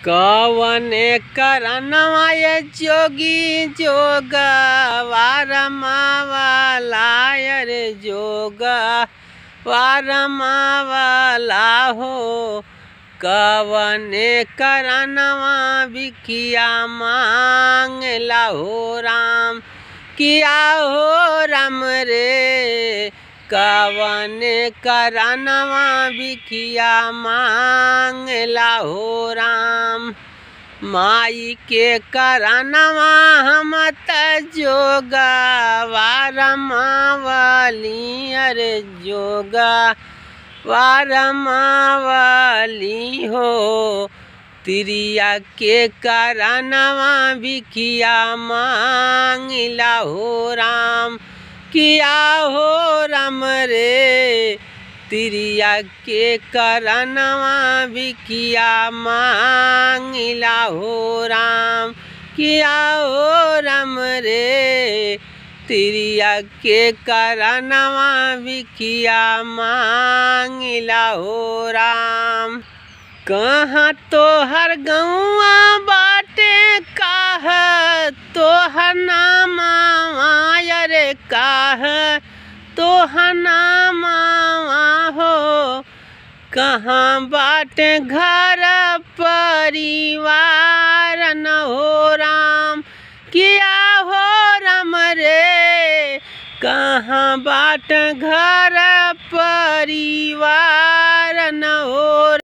कवने करनवा ये जोगी जोगवा रमावला रे जोगवा रमावला हो। कवने करनवा बिखिया मांगला हो राम, किया हो राम रे। कवने करनवा बिखिया मांगला हो राम, माई के करनवा हम त जोगवा रमावली अरे जोगवा रमावली हो। तिरिया के करनवा बिखिया मांगला हो राम, किया हो राम रे। तिरिया के करनवा बिखिया मांगला हो राम, किया हो राम रे। तिरिया के करनवा बिखिया मांगला हो राम। कहाँ तोहर गौआ बाटे काह तोहर नामा रे, काह तोहर नामा हो। कहाँ बाटे घर परिवार न हो राम, किया हो राम रे। कहाँ बाटे घर परिवार न हो।